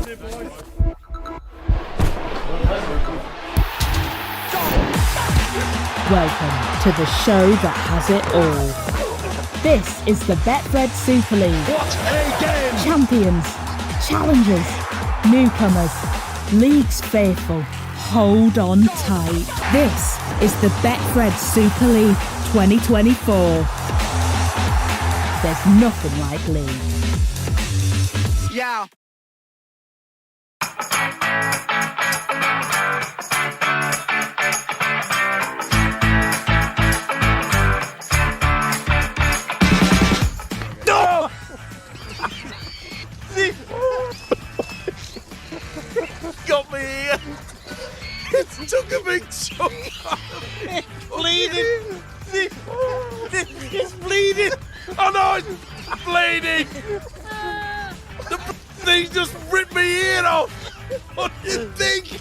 Welcome to the show that has it all. This is the Betfred Super League. What a game! Champions, challengers, newcomers, leagues faithful. Hold on tight. This is the Betfred Super League 2024. There's nothing like league. Yeah. No! Got me here. It took a big chunk out of me. Bleeding. It's bleeding. Oh no, it's bleeding. The thing just ripped me ear off. What do you think?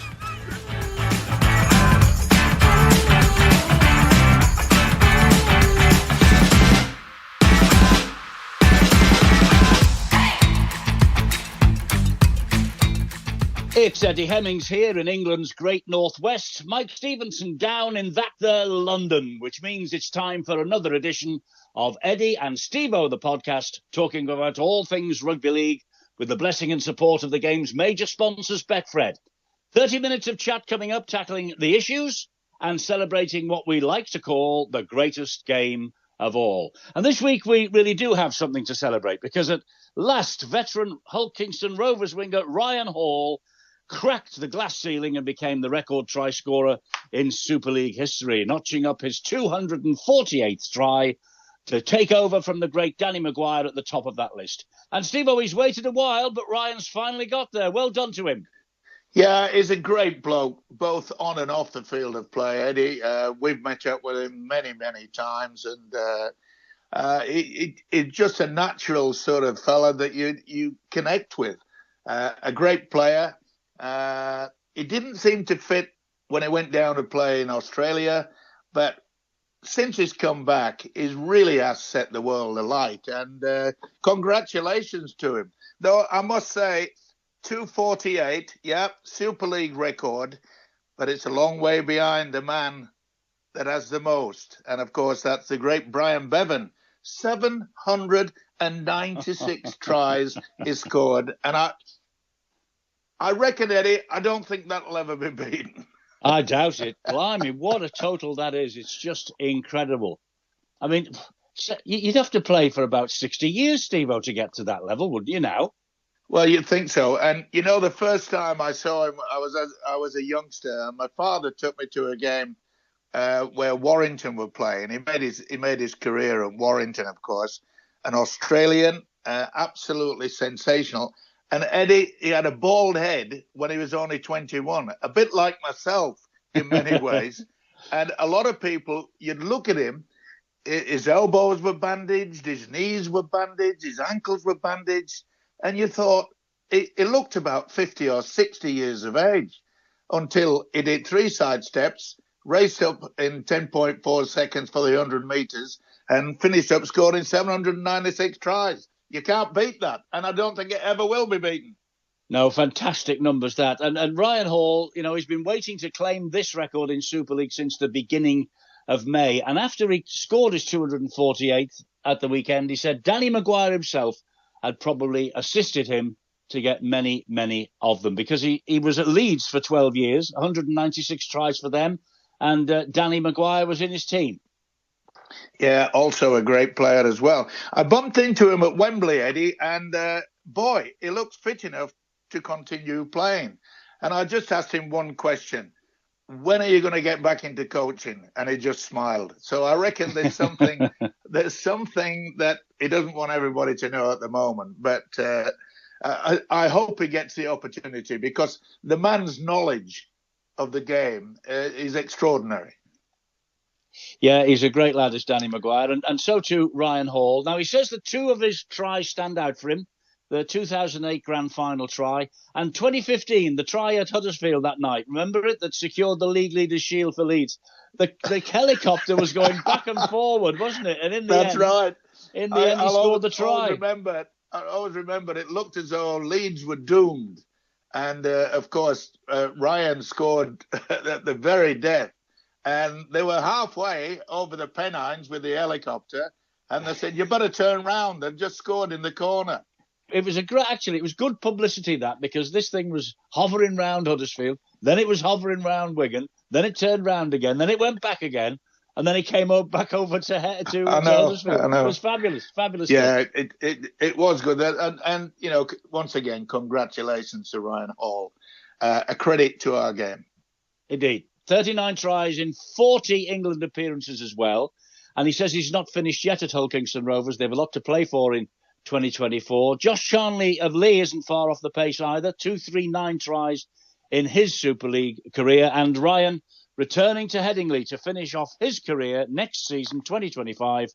It's Eddie Hemmings here in England's great northwest. Mike Stevenson down in that there London, which means it's time for another edition of Eddie and Stevo, the podcast, talking about all things rugby league with the blessing and support of the game's major sponsors, Betfred. 30 minutes of chat coming up, tackling the issues and celebrating what we like to call the greatest game of all. And this week we really do have something to celebrate, because at last, veteran Hull Kingston Rovers winger Ryan Hall cracked the glass ceiling and became the record try scorer in Super League history, notching up his 248th try to take over from the great Danny Maguire at the top of that list. And Stevo, he's waited a while, but Ryan's finally got there. Well done to him. Yeah, he's a great bloke, both on and off the field of play, Eddie. We've met up with him many, many times, and he's just a natural sort of fella that you connect with. A great player. He didn't seem to fit when he went down to play in Australia, but since he's come back, he really has set the world alight. And congratulations to him. Though I must say, 248, yeah, Super League record, but it's a long way behind the man that has the most. And of course, that's the great Brian Bevan. 796 tries he scored. And I reckon, Eddie, I don't think that'll ever be beaten. I doubt it. Blimey, what a total that is. It's just incredible. I mean, you'd have to play for about 60 years, Stevo, to get to that level, wouldn't you now? Well, you'd think so. And, you know, the first time I saw him, I was a youngster, and my father took me to a game where Warrington were playing. He made his career at Warrington, of course, an Australian, absolutely sensational. And Eddie, he had a bald head when he was only 21, a bit like myself in many ways. And a lot of people, you'd look at him, his elbows were bandaged, his knees were bandaged, his ankles were bandaged. And you thought he looked about 50 or 60 years of age until he did 3 side steps, raced up in 10.4 seconds for the 100 metres and finished up scoring 796 tries. You can't beat that, and I don't think it ever will be beaten. No, fantastic numbers that. And Ryan Hall, you know, he's been waiting to claim this record in Super League since the beginning of May. And after he scored his 248th at the weekend, he said Danny Maguire himself had probably assisted him to get many, many of them, because he was at Leeds for 12 years, 196 tries for them, and Danny Maguire was in his team. Yeah, also a great player as well. I bumped into him at Wembley, Eddie, and boy, he looks fit enough to continue playing. And I just asked him one question: when are you going to get back into coaching? And he just smiled. So I reckon there's something that he doesn't want everybody to know at the moment. But I hope he gets the opportunity, because the man's knowledge of the game is extraordinary. Yeah, he's a great lad, is Danny Maguire, and so too Ryan Hall. Now, he says that 2 of his tries stand out for him, the 2008 Grand Final try, and 2015, the try at Huddersfield that night. Remember it? That secured the league leaders' shield for Leeds. The helicopter was going back and forward, wasn't it? And in the end, right. In the end, he scored the try. I always remember it looked as though Leeds were doomed. And of course, Ryan scored at the very death. And they were halfway over the Pennines with the helicopter. And they said, you better turn round. They've just scored in the corner. It was it was good publicity, that, because this thing was hovering round Huddersfield, then it was hovering round Wigan, then it turned round again, then it went back again, and then it came back over to Huddersfield. I know. It was fabulous. Yeah, it was good. And, you know, once again, congratulations to Ryan Hall. A credit to our game. Indeed. 39 tries in 40 England appearances as well. And he says he's not finished yet at Hull Kingston Rovers. They have a lot to play for in 2024. Josh Charnley of Lee isn't far off the pace either. 239 tries in his Super League career. And Ryan returning to Headingley to finish off his career next season, 2025,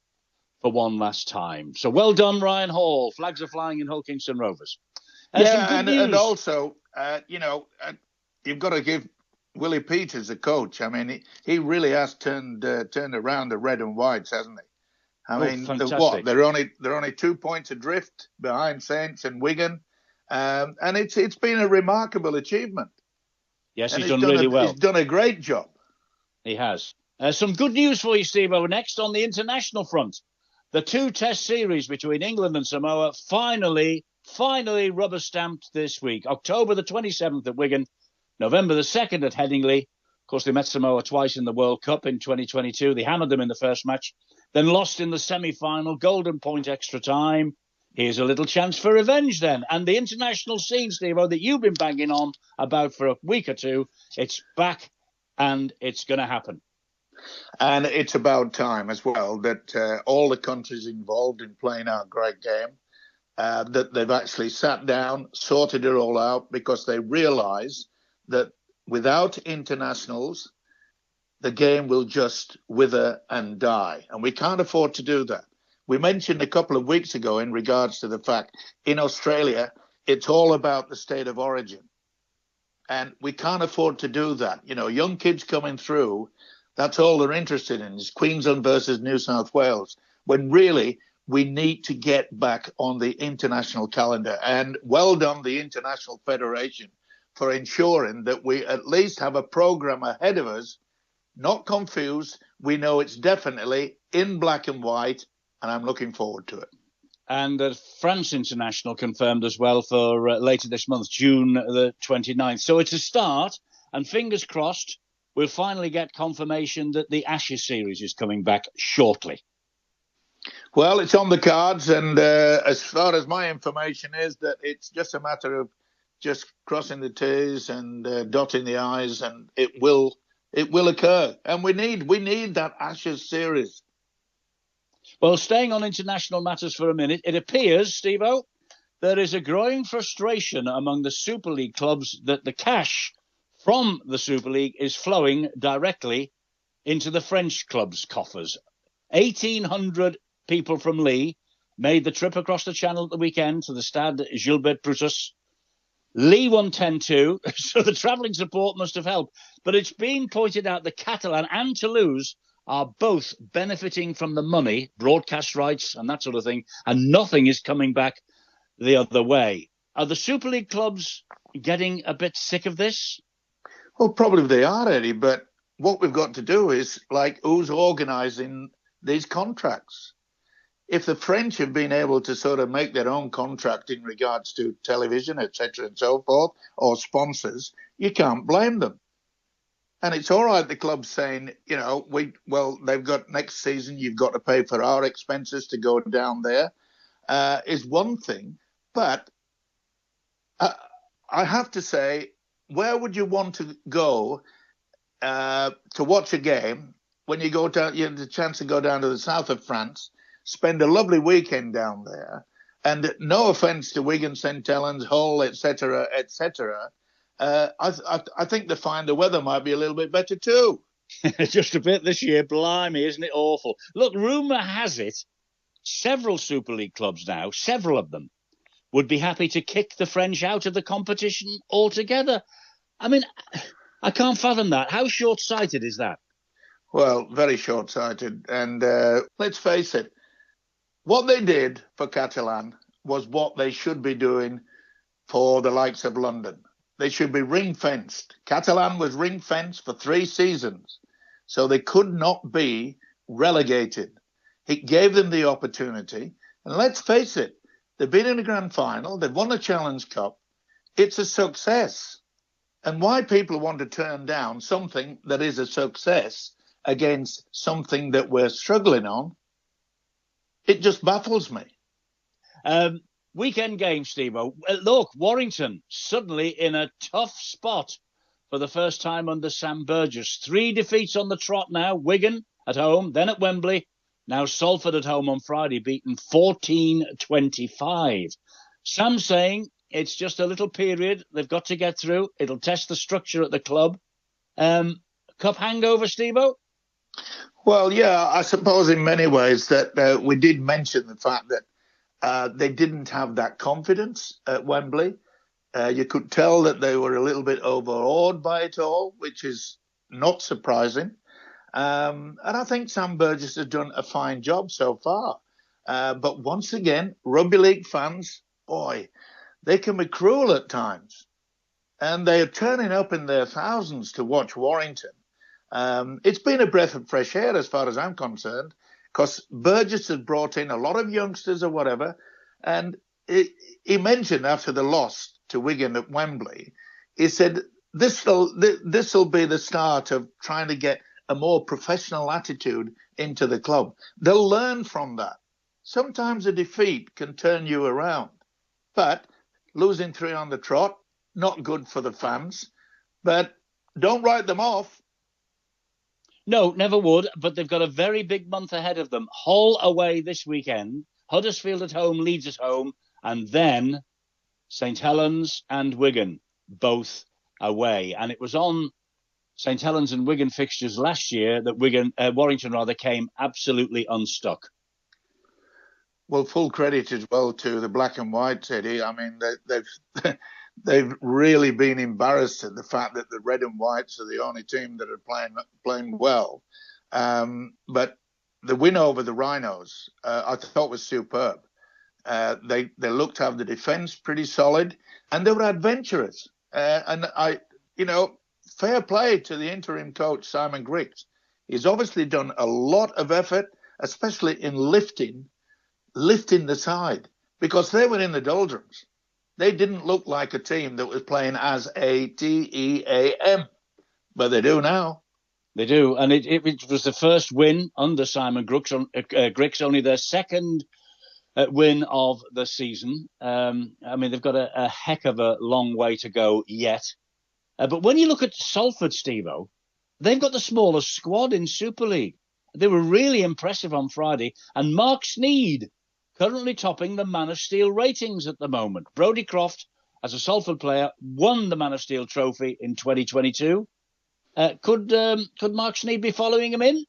for one last time. So well done, Ryan Hall. Flags are flying in Hull Kingston Rovers. And also, you know, you've got to give Willie Peters a coach. I mean, he really has turned around the red and whites, hasn't he? I mean, they're only 2 points adrift behind Saints and Wigan, and it's been a remarkable achievement. Yes, and he's done really well. He's done a great job. He has. Some good news for you, Stevo. Next on the international front, the 2-test series between England and Samoa finally rubber stamped this week. October the 27th at Wigan, November the 2nd at Headingley. Of course, they met Samoa twice in the World Cup in 2022. They hammered them in the first match, then lost in the semi-final, golden point extra time. Here's a little chance for revenge then. And the international scene, Stevo, that you've been banging on about for a week or two, it's back and it's going to happen. And it's about time as well that all the countries involved in playing our great game, that they've actually sat down, sorted it all out, because they realise that without internationals, the game will just wither and die. And we can't afford to do that. We mentioned a couple of weeks ago in regards to the fact in Australia, it's all about the state of origin. And we can't afford to do that. You know, young kids coming through, that's all they're interested in is Queensland versus New South Wales, when really we need to get back on the international calendar. And well done, the International Federation, for ensuring that we at least have a program ahead of us, not confused. We know it's definitely in black and white, and I'm looking forward to it. And France International confirmed as well for later this month, June the 29th. So it's a start, and fingers crossed, we'll finally get confirmation that the Ashes series is coming back shortly. Well, it's on the cards, and as far as my information is, that it's just a matter of just crossing the T's and dotting the I's, and it will occur. And we need that Ashes series. Well, staying on international matters for a minute, it appears, Stevo, there is a growing frustration among the Super League clubs that the cash from the Super League is flowing directly into the French clubs' coffers. 1,800 people from Lee made the trip across the channel at the weekend to the Stade Gilbert Brutus. Lee won 10-2, so the travelling support must have helped. But it's been pointed out that Catalan and Toulouse are both benefiting from the money, broadcast rights and that sort of thing, and nothing is coming back the other way. Are the Super League clubs getting a bit sick of this? Well, probably they are, Eddie, but what we've got to do is, like, who's organising these contracts? If the French have been able to sort of make their own contract in regards to television, etc., and so forth, or sponsors, you can't blame them. And it's all right, the club's saying, you know, they've got next season, you've got to pay for our expenses to go down there, is one thing. But I have to say, where would you want to go to watch a game when you go down, you have the chance to go down to the south of France, spend a lovely weekend down there, and no offence to Wigan, St. Helens, Hull, etc., etc., I think they find the weather might be a little bit better too. Just a bit this year, blimey, isn't it awful? Look, rumour has it, several Super League clubs now, several of them, would be happy to kick the French out of the competition altogether. I mean, I can't fathom that. How short-sighted is that? Well, very short-sighted. And let's face it, what they did for Catalan was what they should be doing for the likes of London. they should be ring-fenced. Catalan was ring-fenced for 3 seasons, so they could not be relegated. It gave them the opportunity. And let's face it, they've been in the grand final, they've won the Challenge Cup. It's a success. And why people want to turn down something that is a success against something that we're struggling on, it just baffles me. Weekend game, Stevo. Look, Warrington suddenly in a tough spot for the first time under Sam Burgess. 3 defeats on the trot now. Wigan at home, then at Wembley. Now Salford at home on Friday, beaten 14-25. Sam saying it's just a little period they've got to get through. It'll test the structure at the club. Cup hangover, Stevo? Well, yeah, I suppose in many ways that we did mention the fact that they didn't have that confidence at Wembley. You could tell that they were a little bit overawed by it all, which is not surprising. And I think Sam Burgess has done a fine job so far. But once again, rugby league fans, boy, they can be cruel at times. And they are turning up in their thousands to watch Warrington. It's been a breath of fresh air as far as I'm concerned, because Burgess has brought in a lot of youngsters or whatever. And he mentioned after the loss to Wigan at Wembley, he said, this will be the start of trying to get a more professional attitude into the club. They'll learn from that. Sometimes a defeat can turn you around, but losing 3 on the trot, not good for the fans, but don't write them off. No, never would, but they've got a very big month ahead of them. Hull away this weekend, Huddersfield at home, Leeds at home, and then St Helens and Wigan, both away. And it was on St Helens and Wigan fixtures last year that Warrington came absolutely unstuck. Well, full credit as well to the black and white, Eddie. I mean, they've really been embarrassed at the fact that the red and whites are the only team that are playing well. But the win over the Rhinos, I thought was superb. They looked to have the defence pretty solid, and they were adventurous. And fair play to the interim coach, Simon Griggs. He's obviously done a lot of effort, especially in lifting the side, because they were in the doldrums. They didn't look like a team that was playing as a team, but they do now. They do, and it was the first win under Simon Griggs, only their second win of the season. I mean, they've got a heck of a long way to go yet. But when you look at Salford, Stevo, they've got the smallest squad in Super League. They were really impressive on Friday. And Mark Sneed, currently topping the Man of Steel ratings at the moment. Brodie Croft, as a Salford player, won the Man of Steel trophy in 2022. Could Mark Sneed be following him in?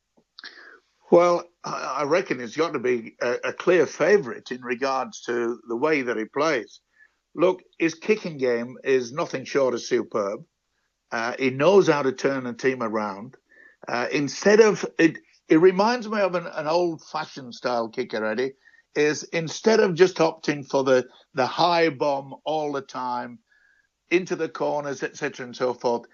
Well, I reckon he's got to be a clear favourite in regards to the way that he plays. Look, his kicking game is nothing short of superb. He knows how to turn a team around. It reminds me of an old-fashioned style kicker, Eddie, is instead of just opting for the high bomb all the time, into the corners, etc. and so forth,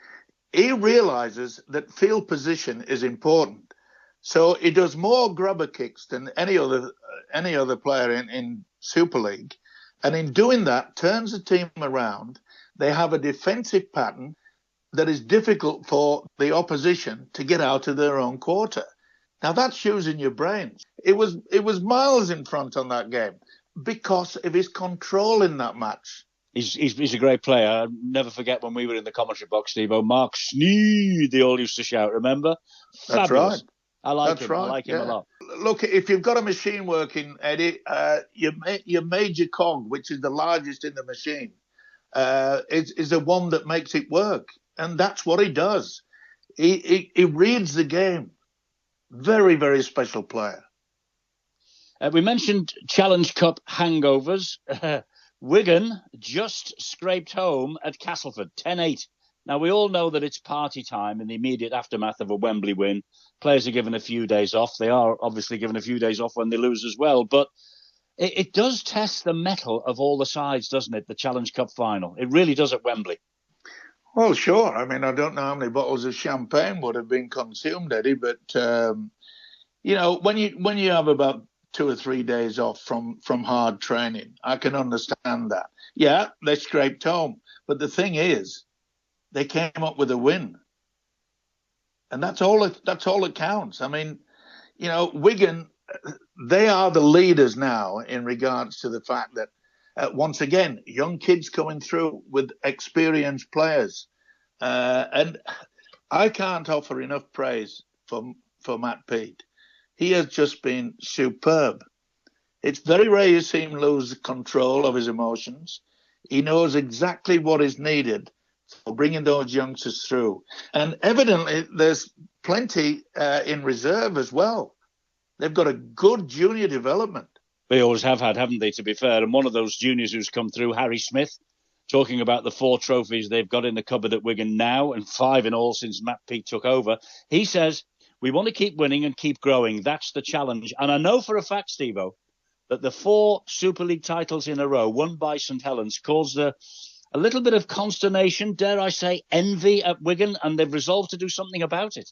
he realises that field position is important. So he does more grubber kicks than any other player in Super League. And in doing that, turns the team around. They have a defensive pattern that is difficult for the opposition to get out of their own quarter. Now, that's using your brains. It was miles in front on that game because of his control in that match. He's a great player. I'll never forget when we were in the commentary box, Stevo. Mark Sneed, they all used to shout, remember? That's Fabulous. right. I like That's him. right. I like him a lot. Look, if you've got a machine working, Eddie, your major cog, which is the largest in the machine, is the one that makes it work. And that's what he does. He reads the game. Very, very special player. We mentioned Challenge Cup hangovers. Wigan just scraped home at Castleford, 10-8. Now, we all know that it's party time in the immediate aftermath of a Wembley win. Players are given a few days off. They are obviously given a few days off when they lose as well. But it does test the mettle of all the sides, doesn't it, the Challenge Cup final? It really does at Wembley. Well, sure. I mean, I don't know how many bottles of champagne would have been consumed, Eddie, but when you have about 2 or 3 days off from hard training, I can understand that. Yeah, they scraped home, but the thing is, they came up with a win, and that's all that counts. I mean, Wigan, they are the leaders now in regards to the fact that once again, young kids coming through with experienced players, and I can't offer enough praise for Matt Peat. He has just been superb. It's very rare you see him lose control of his emotions. He knows exactly what is needed for bringing those youngsters through. And evidently, there's plenty in reserve as well. They've got a good junior development. They always have had, haven't they, to be fair? And one of those juniors who's come through, Harry Smith, talking about the 4 trophies they've got in the cupboard at Wigan now, and 5 in all since Matt Peat took over. He says, we want to keep winning and keep growing. That's the challenge. And I know for a fact, Stevo, that the 4 Super League titles in a row won by St Helens caused a little bit of consternation, dare I say, envy at Wigan, and they've resolved to do something about it.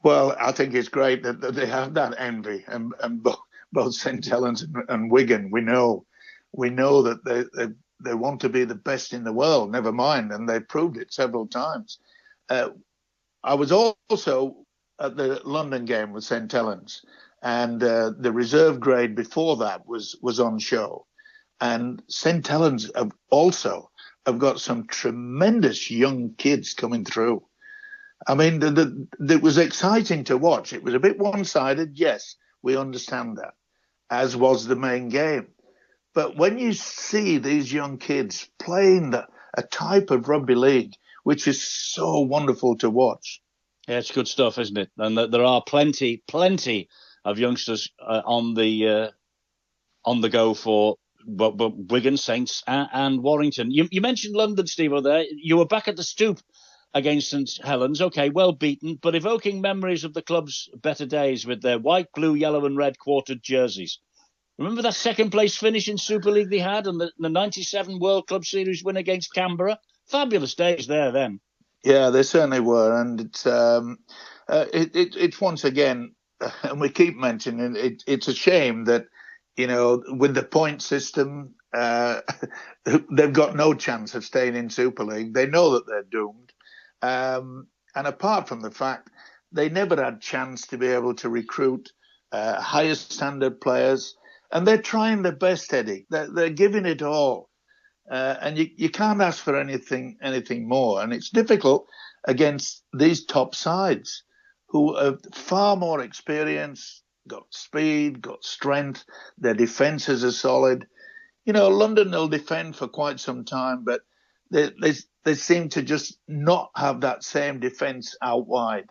Well, I think it's great that they have that envy, and both St Helens and Wigan, we know that they want to be the best in the world. Never mind, and they've proved it several times. I was also at the London game with St Helens, and the reserve grade before that was on show. And St Helens have got some tremendous young kids coming through. I mean, it was exciting to watch. It was a bit one-sided, yes, we understand that, as was the main game. But when you see these young kids playing a type of rugby league, which is so wonderful to watch. Yeah, it's good stuff, isn't it? And there are plenty of youngsters on the go for Wigan, Saints and Warrington. You mentioned London, Steve, there. You were back at the Stoop against St Helens. Okay, well beaten, but evoking memories of the club's better days with their white, blue, yellow and red quartered jerseys. Remember that second place finish in Super League they had and the 97 World Club Series win against Canberra? Fabulous days there then. Yeah, they certainly were. And it's once again, and we keep mentioning it, it's a shame that, with the point system, they've got no chance of staying in Super League. They know that they're doomed. And apart from the fact they never had chance to be able to recruit higher standard players, and they're trying their best, Eddie. They're giving it all, and you can't ask for anything more. And it's difficult against these top sides who are far more experienced, got speed, got strength. Their defences are solid. London will defend for quite some time, but they seem to just not have that same defence out wide.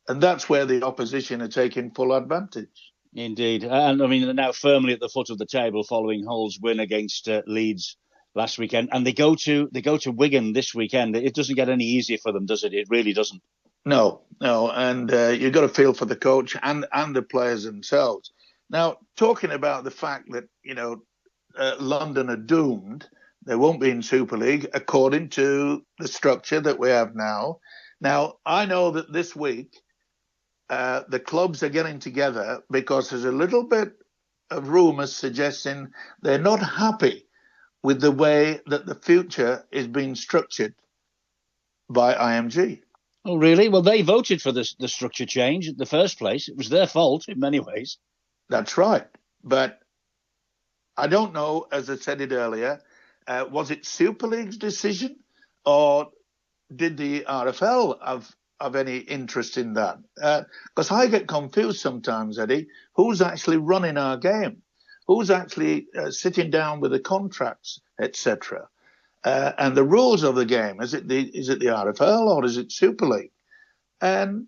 And that's where the opposition are taking full advantage. Indeed. And I mean, they're now firmly at the foot of the table following Hull's win against Leeds last weekend. And they go to Wigan this weekend. It doesn't get any easier for them, does it? It really doesn't. No. And you've got to feel for the coach and the players themselves. Now, talking about the fact that, London are doomed, they won't be in Super League according to the structure that we have now. Now, I know that this week the clubs are getting together because there's a little bit of rumours suggesting they're not happy with the way that the future is being structured by IMG. Oh, really? Well, they voted for the structure change in the first place. It was their fault in many ways. That's right. But I don't know, as I said it earlier, was it Super League's decision or did the RFL have any interest in that? Because I get confused sometimes, Eddie, who's actually running our game? Who's actually sitting down with the contracts, etc.? And the rules of the game, is it the RFL or is it Super League? And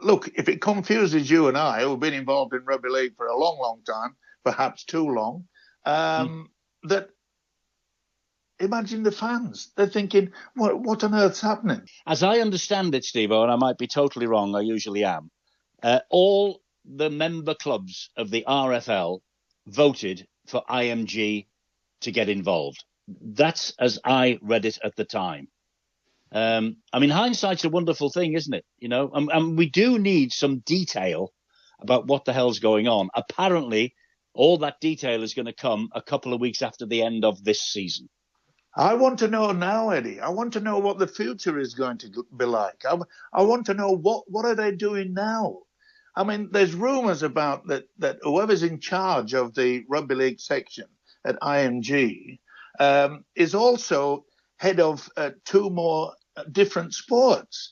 look, if it confuses you and I, who've been involved in rugby league for a long, long time, perhaps too long, that imagine the fans. They're thinking, what on earth's happening? As I understand it, Stevo, and I might be totally wrong, I usually am, all the member clubs of the RFL voted for IMG to get involved. That's as I read it at the time. I mean, hindsight's a wonderful thing, isn't it? You know, and we do need some detail about what the hell's going on. Apparently, all that detail is going to come a couple of weeks after the end of this season. I want to know now, Eddie. I want to know what the future is going to be like. I want to know what are they doing now? I mean, there's rumours about that whoever's in charge of the rugby league section at IMG is also head of 2 more different sports.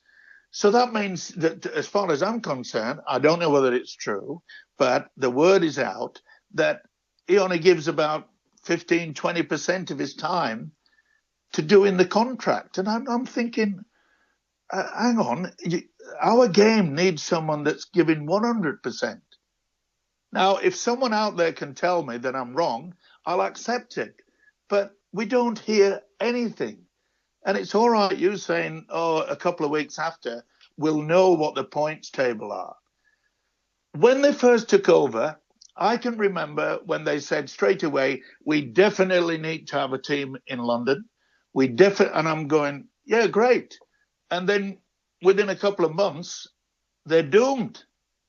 So that means that, as far as I'm concerned, I don't know whether it's true, but the word is out that he only gives about 15, 20% of his time to doing the contract. And I'm thinking, hang on, our game needs someone that's giving 100%. Now, if someone out there can tell me that I'm wrong, I'll accept it. But we don't hear anything. And it's all right you saying, a couple of weeks after, we'll know what the points table are. When they first took over, I can remember when they said straight away, we definitely need to have a team in London. And I'm going, yeah, great. And then within a couple of months, they're doomed.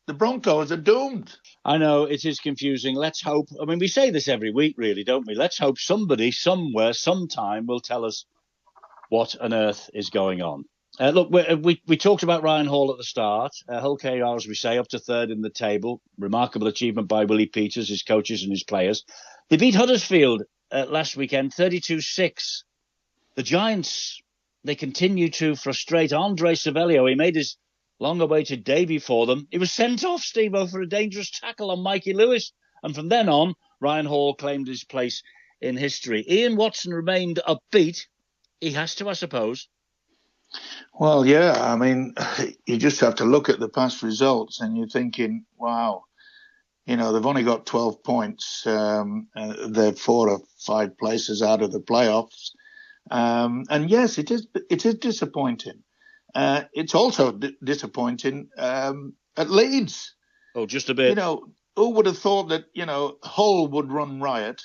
The Broncos are doomed. I know it is confusing. Let's hope. I mean, we say this every week, really, don't we? Let's hope somebody, somewhere, sometime will tell us what on earth is going on. Look, we talked about Ryan Hall at the start. Hull KR, as we say, up to third in the table. Remarkable achievement by Willie Peters, his coaches and his players. They beat Huddersfield last weekend, 32-6. The Giants, they continue to frustrate Andre Savelio. He made his long-awaited debut for them. He was sent off, Stevo, for a dangerous tackle on Mikey Lewis. And from then on, Ryan Hall claimed his place in history. Ian Watson remained upbeat. He has to, I suppose. Well, yeah, I mean, you just have to look at the past results and you're thinking, wow, you know, they've only got 12 points. They're 4 or 5 places out of the playoffs. And yes, it is disappointing. It's also disappointing at Leeds. Oh, just a bit. You know, who would have thought that, you know, Hull would run riot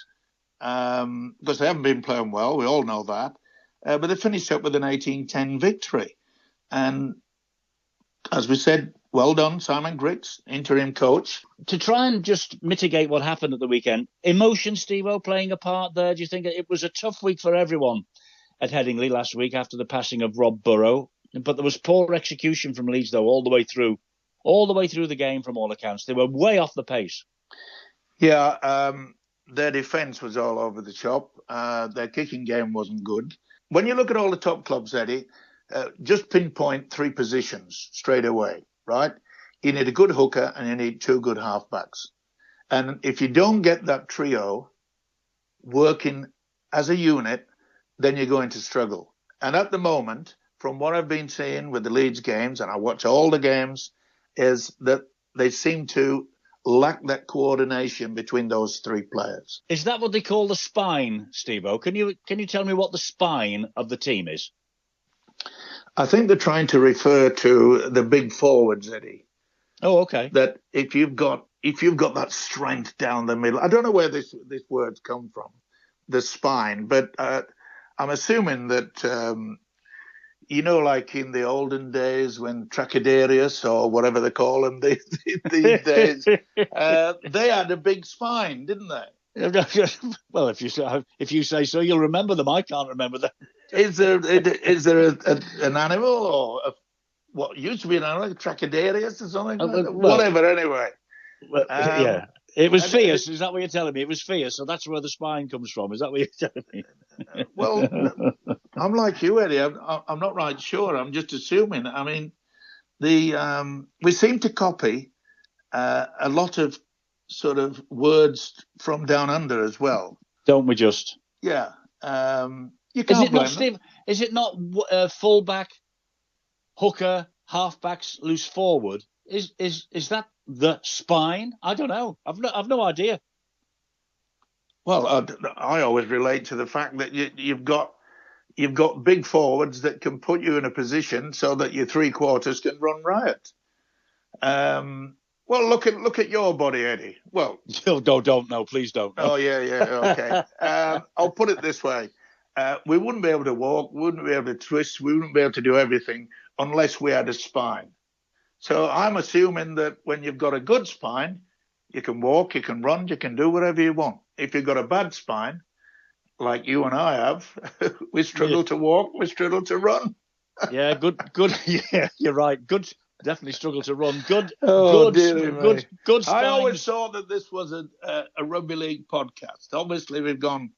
because they haven't been playing well. We all know that. But they finished up with an 18-10 victory. And as we said, well done, Simon Griggs, interim coach. To try and just mitigate what happened at the weekend, emotion, Stevo, playing a part there? Do you think it was a tough week for everyone at Headingley last week after the passing of Rob Burrow? But there was poor execution from Leeds, though, all the way through the game from all accounts. They were way off the pace. Yeah, their defence was all over the shop. Their kicking game wasn't good. When you look at all the top clubs, Eddie, just pinpoint 3 positions straight away, right? You need a good hooker and you need 2 good halfbacks. And if you don't get that trio working as a unit, then you're going to struggle. And at the moment, from what I've been seeing with the Leeds games, and I watch all the games, is that they seem to lack that coordination between those 3 players. Is that what they call the spine, Stevo? Can you tell me what the spine of the team is? I think they're trying to refer to the big forwards, Eddie. Oh, okay. That if you've got that strength down the middle, I don't know where this word's come from, the spine, but I'm assuming that you know, like in the olden days when Tracaderius or whatever they call them these days, they had a big spine, didn't they? Well, if you say so, you'll remember them. I can't remember them. Is there an animal or what used to be an animal, Tracaderius or something? Whatever, anyway. Well, yeah. It was fierce. Is that what you're telling me? It was fierce, so that's where the spine comes from. Is that what you're telling me? Well, I'm like you, Eddie. I'm not right sure. I'm just assuming. I mean, we seem to copy a lot of sort of words from down under as well, don't we? Just yeah. You can't blame them. Steve? Is it not fullback, hooker, halfbacks, loose forward? Is that the spine? I don't know. I've no idea. Well, I always relate to the fact that you've got big forwards that can put you in a position so that your 3/4 can run riot. Well, look at your body, Eddie. Well, don't no, please don't. No. Oh yeah, okay. I'll put it this way: we wouldn't be able to walk, we wouldn't be able to twist, we wouldn't be able to do everything unless we had a spine. So I'm assuming that when you've got a good spine, you can walk, you can run, you can do whatever you want. If you've got a bad spine, like you and I have, we struggle to walk, we struggle to run. Yeah, good. Yeah, you're right. Good. Definitely struggle to run. Good. Oh, good. Good. I always spines. thought that this was a rugby league podcast. Obviously, we've gone.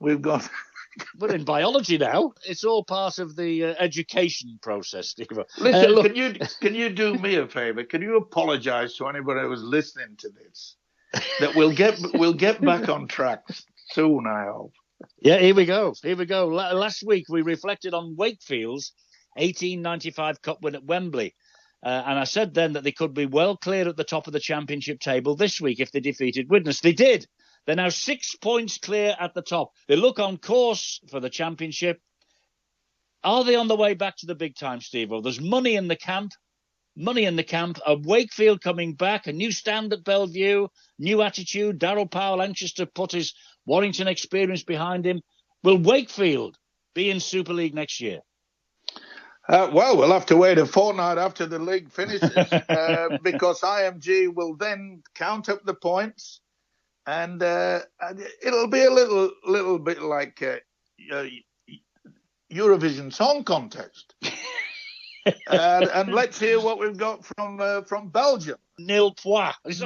We're in biology now. It's all part of the education process, Steve. Listen, look, can you do me a favour? Can you apologise to anybody who's listening to this? That we'll get back on track soon, I hope. Yeah, here we go. Last week we reflected on Wakefield's 1895 Cup win at Wembley. And I said then that they could be well clear at the top of the championship table this week if they defeated Widnes. They did. They're now 6 points clear at the top. They look on course for the championship. Are they on the way back to the big time, Steve? Well, there's money in the camp. A Wakefield coming back, a new stand at Bellevue, new attitude. Darryl Powell anxious to put his Warrington experience behind him. Will Wakefield be in Super League next year? Well, we'll have to wait a fortnight after the league finishes because IMG will then count up the points, and it'll be a little bit like Eurovision Song Contest. And let's hear what we've got from Belgium. Nil points.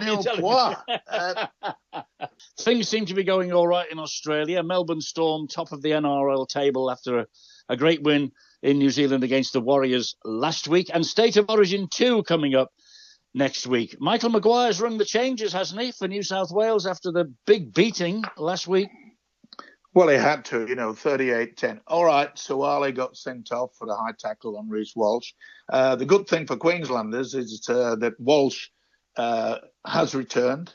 Things seem to be going all right in Australia. Melbourne Storm top of the NRL table after a great win in New Zealand against the Warriors last week. And State of Origin 2 coming up next week. Michael Maguire's rung the changes, hasn't he, for New South Wales after the big beating last week? Well, he had to, 38-10. All right, Suwali got sent off for the high tackle on Reece Walsh. The good thing for Queenslanders is that Walsh has returned,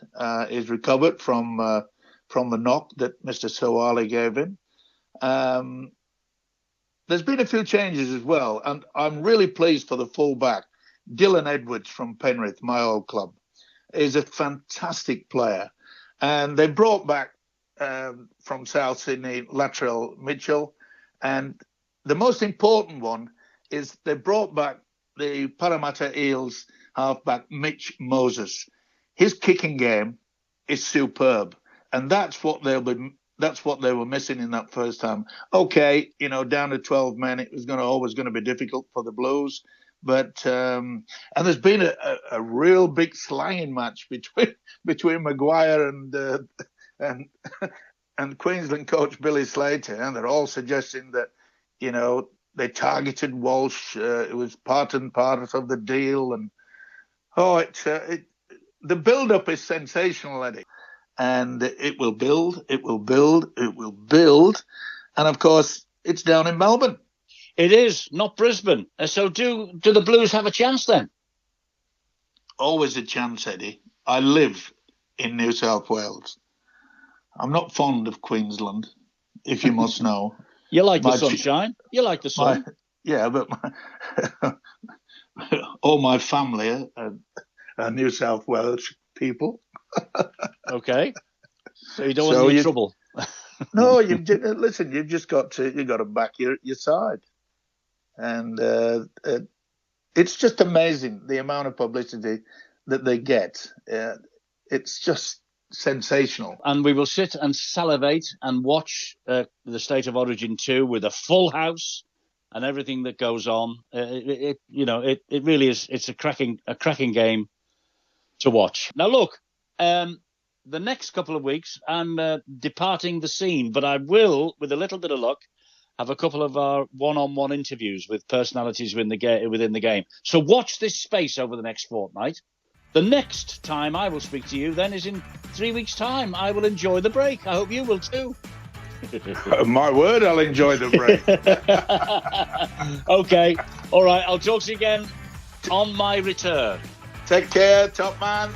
is recovered from the knock that Mr. Suwali gave him. There's been a few changes as well, and I'm really pleased for the fullback. Dylan Edwards from Penrith, my old club, is a fantastic player. And they brought back from South Sydney, Latrell Mitchell. And the most important one is they brought back the Parramatta Eels halfback, Mitch Moses. His kicking game is superb. And that's what they were missing in that first time. Okay, down to 12 men, it was always going to be difficult for the Blues. But and there's been a real big slanging match between Maguire and Queensland coach Billy Slater, and they're all suggesting that they targeted Walsh. It was part and parcel of the deal, and the build-up is sensational, Eddie. And it will build, and of course it's down in Melbourne. It is, not Brisbane. So do the Blues have a chance then? Always a chance, Eddie. I live in New South Wales. I'm not fond of Queensland, if you must know. You like the sunshine. You like the sun. But all my family are New South Wales people. Okay. So you don't want any trouble. No, listen. You've just got to back your side, and it's just amazing the amount of publicity that they get. It's just sensational. And we will sit and salivate and watch the State of Origin 2 with a full house and everything that goes on. It really is. It's a cracking game to watch. Now look, the next couple of weeks I'm departing the scene, but I will, with a little bit of luck, have a couple of our one-on-one interviews with personalities within the game. So watch this space over the next fortnight. The next time I will speak to you then is in 3 weeks' time. I will enjoy the break. I hope you will too. My word, I'll enjoy the break. Okay. All right. I'll talk to you again on my return. Take care, top man.